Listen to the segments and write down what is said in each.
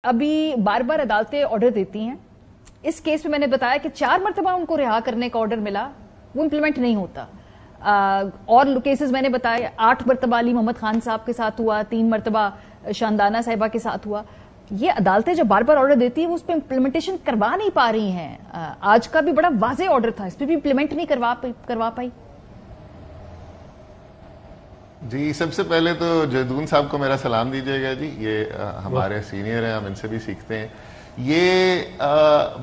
ابھی بار بار عدالتیں آرڈر دیتی ہیں. اس کیس میں نے بتایا کہ 4 مرتبہ ان کو رہا کرنے کا آرڈر ملا, وہ امپلیمنٹ نہیں ہوتا. اور کیسز میں نے بتایا 8 مرتبہ علی محمد خان صاحب کے ساتھ ہوا, 3 مرتبہ شاندانہ صاحبہ کے ساتھ ہوا. یہ عدالتیں جب بار بار آرڈر دیتی ہیں وہ اس پہ امپلیمنٹیشن کروا نہیں پا رہی ہیں. آج کا بھی بڑا واضح آرڈر تھا, اس پہ بھی امپلیمنٹ نہیں کروا پائی. جی, سب سے پہلے تو جدون صاحب کو میرا سلام دیجیے گا جی. یہ ہمارے سینئر ہیں, ہم ان سے بھی سیکھتے ہیں. یہ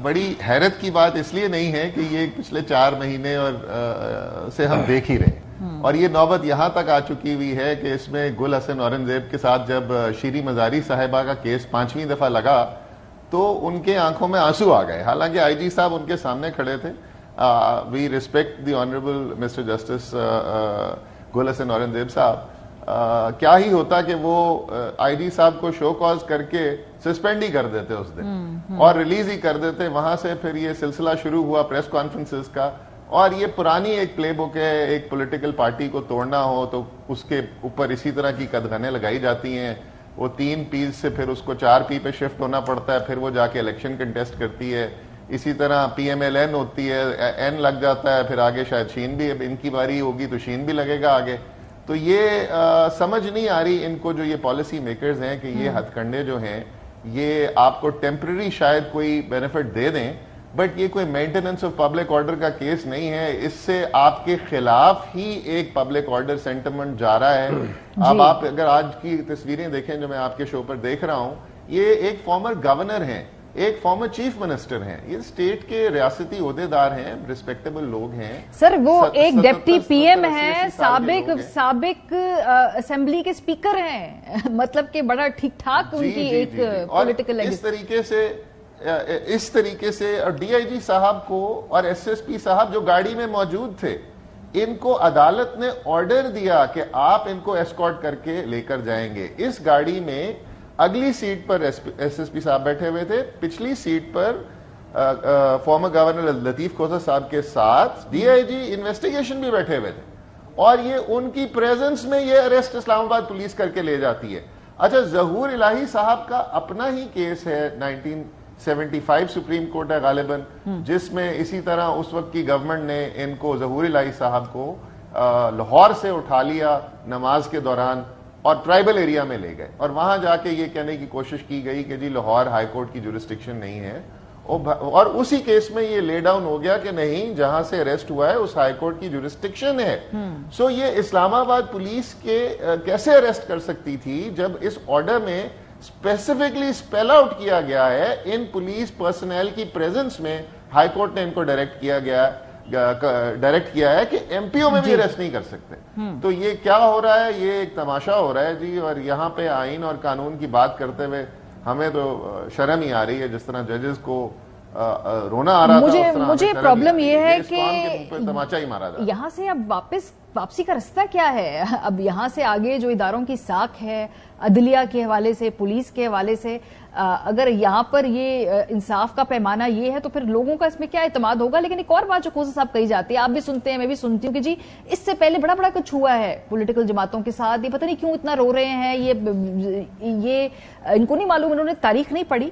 بڑی حیرت کی بات اس لیے نہیں ہے کہ یہ پچھلے 4 مہینے اور سے ہم دیکھ ہی رہے ہیں, اور یہ نوبت یہاں تک آ چکی ہوئی ہے کہ اس میں گل حسن اورنگزیب کے ساتھ جب شیری مزاری صاحبہ کا کیس 5ویں دفعہ لگا تو ان کے آنکھوں میں آنسو آ گئے. حالانکہ آئی جی صاحب ان کے سامنے کھڑے تھے. We respect the honourable mister justice Gul Hassan Aurangzeb صاحب. کیا ہی ہوتا کہ وہ آئی جی صاحب کو شو کاز کر کے سسپینڈ ہی کر دیتے اس دن اور ریلیز ہی کر دیتے. وہاں سے پھر یہ سلسلہ شروع ہوا پریس کانفرنسز کا, اور یہ پرانی ایک پلے بک ہے. ایک پولیٹیکل پارٹی کو توڑنا ہو تو اس کے اوپر اسی طرح کی قدغنیں لگائی جاتی ہیں. وہ 3 پیز سے پھر اس کو 4 پی پہ شفٹ ہونا پڑتا ہے, پھر وہ جا کے الیکشن کنٹیسٹ کرتی ہے. اسی طرح پی ایم ایل این ہوتی ہے, این لگ جاتا ہے, پھر آگے شاید شین بھی, اب ان کی باری ہوگی تو شین بھی لگے گا آگے. تو یہ سمجھ نہیں آ رہی ان کو, جو یہ پالیسی میکرز ہیں, کہ یہ ہتھ کنڈے جو ہیں یہ آپ کو ٹیمپرری شاید کوئی بینیفٹ دے دیں, بٹ یہ کوئی مینٹیننس آف پبلک آرڈر کا کیس نہیں ہے. اس سے آپ کے خلاف ہی ایک پبلک آرڈر سینٹیمنٹ جا رہا ہے. اب آپ اگر آج کی تصویریں دیکھیں جو میں آپ کے شو پر دیکھ رہا ہوں, یہ ایک فارمر گورنر ہیں, ایک فارمر چیف منسٹر ہیں, یہ اسٹیٹ کے ریاستی عہدیدار ہیں, ریسپیکٹیبل لوگ ہیں. سر وہ ایک ڈپٹی پی ایم ہیں, سابق اسمبلی کے اسپیکر ہیں, مطلب کہ بڑا ٹھیک ٹھاک ان کی ایک پولیٹیکل اس طریقے سے. اور ڈی آئی جی صاحب کو اور ایس ایس پی صاحب جو گاڑی میں موجود تھے, ان کو عدالت نے آرڈر دیا کہ آپ ان کو ایسکارٹ کر کے لے کر جائیں گے. اس گاڑی میں اگلی سیٹ پر ایس ایس پی صاحب بیٹھے ہوئے تھے, پچھلی سیٹ پر فارمر گورنر لطیف کھوسہ صاحب کے ساتھ ڈی آئی جی انویسٹیگیشن بھی بیٹھے ہوئے تھے, اور یہ ان کی پریزنس میں یہ اریسٹ اسلام آباد پولیس کر کے لے جاتی ہے. اچھا, ظہور الہی صاحب کا اپنا ہی کیس ہے, 1975 سپریم کورٹ ہے غالباً, جس میں اسی طرح اس وقت کی گورنمنٹ نے ان کو, ظہور الہی صاحب کو لاہور سے اٹھا لیا نماز کے دوران اور ٹرائبل ایریا میں لے گئے, اور وہاں جا کے یہ کہنے کی کوشش کی گئی کہ جی لاہور ہائی کورٹ کی جورسڈکشن نہیں ہے, اور اسی کیس میں یہ لے ڈاؤن ہو گیا کہ نہیں, جہاں سے اریسٹ ہوا ہے اس ہائی کورٹ کی جورسڈکشن ہے. سو یہ اسلام آباد پولیس کے کیسے اریسٹ کر سکتی تھی جب اس آرڈر میں اسپیسیفکلی اسپیل آؤٹ کیا گیا ہے ان پولیس پرسنل کی پریزنس میں ہائی کورٹ نے ان کو ڈائریکٹ کیا ہے کہ ایم پی او میں بھی اریسٹ نہیں کر سکتے. تو یہ کیا ہو رہا ہے, یہ ایک تماشا ہو رہا ہے جی. اور یہاں پہ آئین اور قانون کی بات کرتے ہوئے ہمیں تو شرم ہی آ رہی ہے, جس طرح ججز کو رونا آ رہا تھا. مجھے پرابلم یہ ہے کہ تماچا ہی مارا تھا. یہاں سے اب واپسی کا رستہ کیا ہے؟ اب یہاں سے آگے جو اداروں کی ساکھ ہے, عدلیہ کے حوالے سے, پولیس کے حوالے سے, اگر یہاں پر یہ انصاف کا پیمانہ یہ ہے تو پھر لوگوں کا اس میں کیا اعتماد ہوگا؟ لیکن ایک اور بات جو کھوسہ صاحب کہی جاتی ہے, آپ بھی سنتے ہیں, میں بھی سنتی ہوں, کہ جی اس سے پہلے بڑا کچھ ہوا ہے پولیٹیکل جماعتوں کے ساتھ, یہ پتہ نہیں کیوں اتنا رو رہے ہیں, یہ ان کو نہیں معلوم, انہوں نے تاریخ نہیں پڑھی.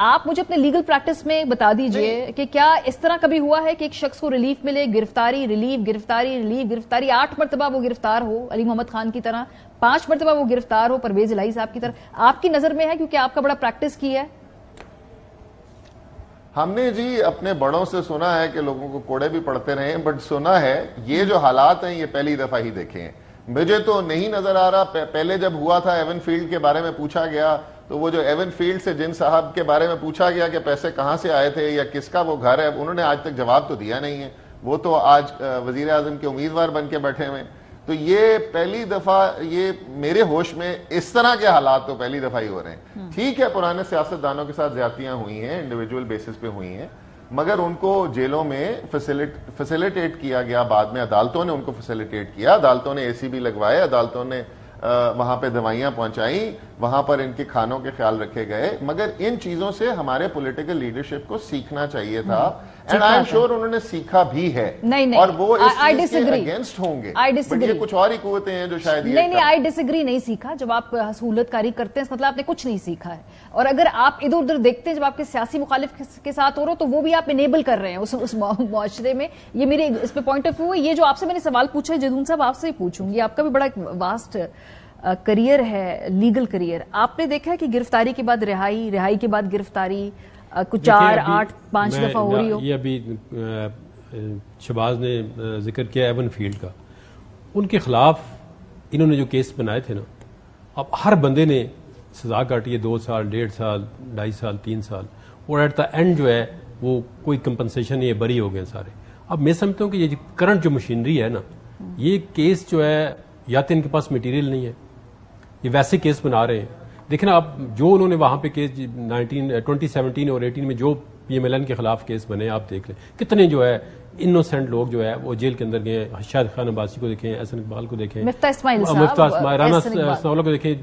آپ مجھے اپنے لیگل پریکٹس میں بتا دیجئے کہ کیا اس طرح کبھی ہوا ہے کہ ایک شخص کو ریلیف ملے, گرفتاری ریلیف گرفتاری ریلیف گرفتاری, 8 مرتبہ وہ گرفتار ہو علی محمد خان کی طرح, 5 مرتبہ وہ گرفتار ہو پرویز الہی صاحب کی طرح؟ آپ کی نظر میں ہے, کیونکہ آپ کا بڑا پریکٹس کی ہے. ہم نے جی اپنے بڑوں سے سنا ہے کہ لوگوں کو کوڑے بھی پڑتے رہے ہیں, بٹ سنا ہے یہ جو حالات ہیں یہ پہلی دفعہ ہی دیکھے ہیں. مجھے تو نہیں نظر آ رہا. پہلے جب ہوا تھا ایون فیلڈ کے بارے میں پوچھا گیا, تو وہ جو ایون فیلڈ سے جن صاحب کے بارے میں پوچھا گیا کہ پیسے کہاں سے آئے تھے یا کس کا وہ گھر ہے, انہوں نے آج تک جواب تو دیا نہیں ہے. وہ تو آج وزیر اعظم کے امیدوار بن کے بیٹھے ہوئے. تو یہ پہلی دفعہ, یہ میرے ہوش میں اس طرح کے حالات تو پہلی دفعہ ہی ہو رہے ہیں. ٹھیک ہے, پرانے سیاستدانوں کے ساتھ زیادتیاں ہوئی ہیں, انڈیویجول بیسس پہ ہوئی ہیں, مگر ان کو جیلوں میں فیسیلیٹیٹ کیا گیا. بعد میں عدالتوں نے ان کو فیسیلیٹیٹ کیا, عدالتوں نے اے سی بھی لگوائے, عدالتوں نے وہاں پہ دوائیاں پہنچائیں, وہاں پر ان کے کھانوں کے خیال رکھے گئے, مگر ان چیزوں سے ہمارے پولیٹیکل لیڈرشپ کو سیکھنا چاہیے تھا, اینڈ آئی ایم شیور انہوں نے سیکھا بھی ہے, اور وہ اس چیز کے اگینسٹ ہوں گے, بٹ یہ کچھ اور ہی قوتیں ہیں جو شاید نہیں, آئی ڈس ایگری, نہیں سیکھا. جب آپ سہولت کاری کرتے ہیں اس مطلب آپ نے کچھ نہیں سیکھا ہے, اور اگر آپ ادھر ادھر دیکھتے ہیں جب آپ کے سیاسی مخالف کے ساتھ ہو رہا تو وہ بھی آپ انیبل کر رہے ہیں اس معاشرے میں. یہ میرے اس پہ پوائنٹ آف ویو ہے. یہ جو آپ سے میں نے سوال پوچھا ہے جدون صاحب, آپ سے ہی پوچھوں گی, آپ کا بھی بڑا واسٹ کریئر ہے, لیگل کریئر. آپ نے دیکھا کہ گرفتاری کے بعد رہائی کے بعد گرفتاری کچھ 4, 8, 5 دفعہ ہو رہی ہو. یہ ابھی شہباز نے ذکر کیا ایون فیلڈ کا, ان کے خلاف انہوں نے جو کیس بنائے تھے نا, اب ہر بندے نے سزا کاٹی ہے 2 سال, 1.5 سال, 2.5 سال, 3 سال, اور ایٹ دا اینڈ جو ہے وہ کوئی کمپنسیشن نہیں ہے, بری ہو گئے سارے. اب میں سمجھتا ہوں کہ یہ کرنٹ جو مشینری ہے نا, یہ کیس جو ہے یا تو ان کے پاس مٹیریل نہیں ہے, یہ ویسے کیس بنا رہے ہیں. دیکھیں نا, اب جو انہوں نے وہاں پہ کیس 2017 اور 18 میں جو پی ایم ایل این کے خلاف کیس بنے, آپ دیکھ لیں کتنے جو ہے انوسینٹ لوگ جو ہے وہ جیل کے اندر گئے. شاہد خان عباسی کو دیکھیں, احسن اقبال کو دیکھیں, مفتاح اسماعیل رانا ثناءاللہ کو دیکھیں,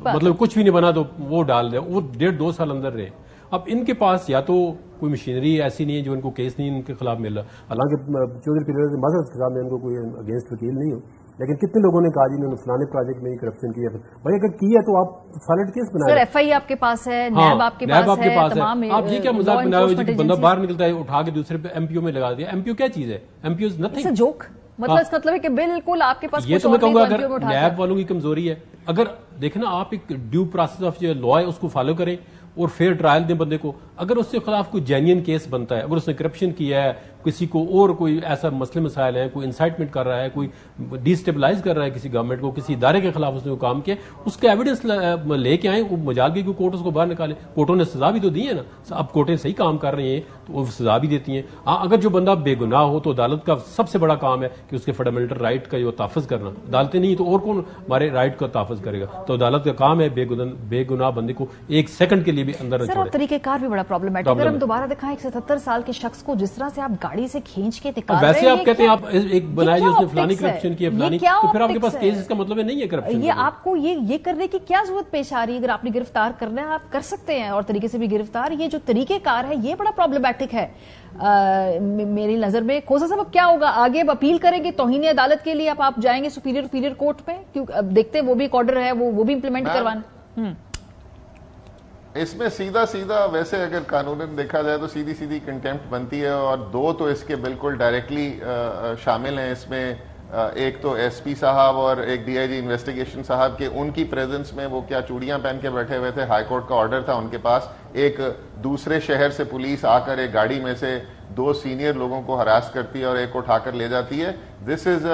مطلب کچھ بھی نہیں بنا تو وہ ڈال دیں, وہ 1.5-2 سال اندر رہے. اب ان کے پاس یا تو کوئی مشینری ایسی نہیں ہے جو ان کو کیس نہیں ان کے خلاف مل رہا. حالانکہ چودھری پیر معذرت کے ساتھ میں ان کو کوئی اگینسٹ وکیل نہیں ہوں, لیکن کتنے لوگوں نے کہا جی انہوں نے فلانے پروجیکٹ میں کرپشن کیا. بھائی اگر کیا تو آپ سالڈ کیس بنائیں. سر ایف آئی آپ کے پاس ہے, نیب آپ کے پاس ہے, تمام آپ یہ کیا مذاق بنا رہے ہو, بندہ باہر نکلتا ہے اٹھا کے دوسرے پہ ایم پی او میں لگا دیا. ایم پی او کیا چیز ہے؟ M P O is nothing, joke. مطلب ہے کہ بالکل آپ کے پاس یہ تو میں کہوں گا اگر نیب والوں کی کمزوری ہے. اگر دیکھیں نا, آپ ایک ڈیو پروسیس آف جو لا ہے اس کو فالو کریں اور فیئر ٹرائل دیں بندے کو. اگر اس کے خلاف کوئی جینین کیس بنتا ہے, اگر اس نے کرپشن کیا ہے, کسی کو اور کوئی ایسا مسئلے مسائل ہیں, کوئی انسائٹمنٹ کر رہا ہے, کوئی ڈیسٹیبلائز کر رہا ہے کسی گورنمنٹ کو, کسی ادارے کے خلاف اس نے کام کیا, اس کا ایویڈنس لے کے آئیں, مجال کی کورٹ اس کو باہر نکالے. کورٹوں نے سزا بھی تو دی ہے نا, اب کورٹیں صحیح کام کر رہی ہیں تو وہ سزا بھی دیتی ہیں. ہاں, اگر جو بندہ بے گناہ ہو تو عدالت کا سب سے بڑا کام ہے کہ اس کے فنڈامنٹل رائٹ کا جو تحفظ کرنا. عدالتیں نہیں تو اور کون ہمارے رائٹ کا تحفظ کرے گا؟ تو عدالت کا کام ہے بے گناہ بندے کو 1 سیکنڈ کے لیے بھی اندر نہ چھوڑے. طریقہ کار بھی بڑا پرابلمٹک. اگر ہم دوبارہ دکھائیں 77 سال کے شخص کو جس طرح سے آپ گاڑی سے کھینچ کے نکال رہے ہیں, ویسے آپ کہتے ہیں آپ ایک بنائے جو اس نے فلانی کرپشن کی فلانی, تو پھر آپ کے پاس کیس, اس کا مطلب نہیں ہے کرپشن. یہ آپ کو یہ کرنے کی کیا ضرورت پیش آ رہی ہے؟ اگر آپ نے گرفتار کرنا ہے آپ کر سکتے ہیں, اور طریقے سے بھی گرفتار. یہ جو طریقہ کار ہے یہ بڑا پرابلمٹک ہے میری نظر میں. کھوسا صاحب اب کیا ہوگا آگے؟ اب اپیل کریں گے توہین عدالت کے لیے, آپ جائیں گے سپیریئر کورٹ پہ؟ کیونکہ اب دیکھتے ہیں وہ بھی ایک آرڈر ہے, وہ بھی امپلیمنٹ کروانا. اس میں سیدھا ویسے اگر قانوناً دیکھا جائے تو سیدھی کنٹیمپٹ بنتی ہے, اور 2 تو اس کے بالکل ڈائریکٹلی شامل ہیں اس میں. ایک تو ایس پی صاحب اور ایک ڈی آئی جی انویسٹیگیشن صاحب کے, ان کی پریزنس میں وہ کیا چوڑیاں پہن کے بیٹھے ہوئے تھے, ہائی کورٹ کا آرڈر تھا ان کے پاس. ایک دوسرے شہر سے پولیس آ کر ایک گاڑی میں سے 2 سینئر لوگوں کو ہراس کرتی ہے اور ایک کو اٹھا کر لے جاتی ہے. This is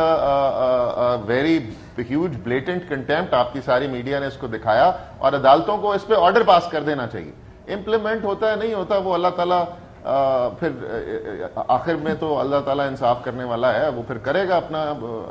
very huge blatant contempt. آپ کی ساری میڈیا نے اس کو دکھایا, اور عدالتوں کو اس پہ آرڈر پاس کر دینا چاہیے. امپلیمنٹ ہوتا ہے نہیں ہوتا وہ اللہ تعالیٰ پھر آخر میں تو اللہ تعالیٰ انصاف کرنے والا ہے, وہ پھر کرے گا,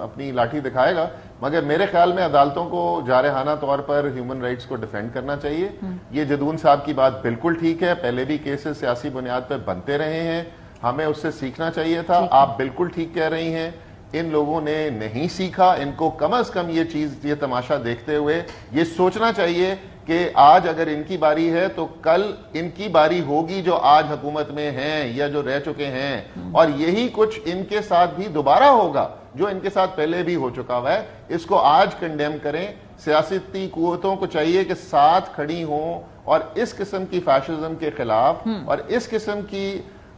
اپنی لاٹھی دکھائے گا. مگر میرے خیال میں عدالتوں کو جارحانہ طور پر ہیومن رائٹس کو ڈیفینڈ کرنا چاہیے. یہ جدون صاحب کی بات بالکل ٹھیک ہے, پہلے بھی کیسز سیاسی بنیاد پہ بنتے رہے ہیں, ہمیں اس سے سیکھنا چاہیے تھا. آپ بالکل ٹھیک کہہ رہی ہیں, ان لوگوں نے نہیں سیکھا. ان کو کم از کم یہ تماشا دیکھتے ہوئے یہ سوچنا چاہیے کہ آج اگر ان کی باری ہے تو کل ان کی باری ہوگی جو آج حکومت میں ہیں یا جو رہ چکے ہیں, اور یہی کچھ ان کے ساتھ بھی دوبارہ ہوگا جو ان کے ساتھ پہلے بھی ہو چکا ہوا ہے. اس کو آج کنڈیم کریں. سیاسی قوتوں کو چاہیے کہ ساتھ کھڑی ہوں اور اس قسم کی فیشزم کے خلاف اور اس قسم کی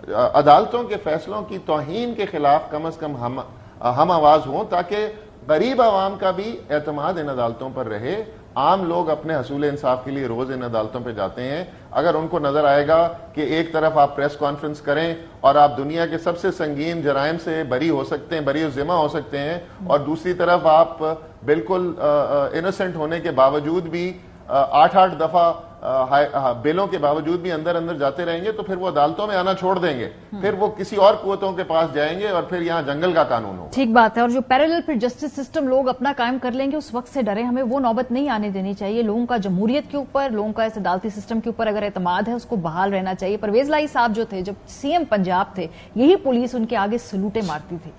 عدالتوں کے فیصلوں کی توہین کے خلاف کم از کم ہم آواز ہوں, تاکہ غریب عوام کا بھی اعتماد ان عدالتوں پر رہے. عام لوگ اپنے حصول انصاف کے لیے روز ان عدالتوں پہ جاتے ہیں. اگر ان کو نظر آئے گا کہ ایک طرف آپ پریس کانفرنس کریں اور آپ دنیا کے سب سے سنگین جرائم سے بری ہو سکتے ہیں, بری الذمہ ہو سکتے ہیں, اور دوسری طرف آپ بالکل انوسنٹ ہونے کے باوجود بھی 8 دفعہ بلوں کے باوجود بھی اندر جاتے رہیں گے, تو پھر وہ عدالتوں میں آنا چھوڑ دیں گے, پھر وہ کسی اور قوتوں کے پاس جائیں گے, اور پھر یہاں جنگل کا قانون ہوگا. ٹھیک بات ہے. اور جو پیرالل پھر جسٹس سسٹم لوگ اپنا قائم کر لیں گے, اس وقت سے ڈریں. ہمیں وہ نوبت نہیں آنے دینی چاہیے. لوگوں کا جمہوریت کے اوپر, لوگوں کا اس عدالتی سسٹم کے اوپر اگر اعتماد ہے اس کو بحال رہنا چاہیے. پرویز لائی صاحب جو تھے جب سی ایم پنجاب تھے, یہی پولیس ان کے آگے سلوٹیں مارتی تھی.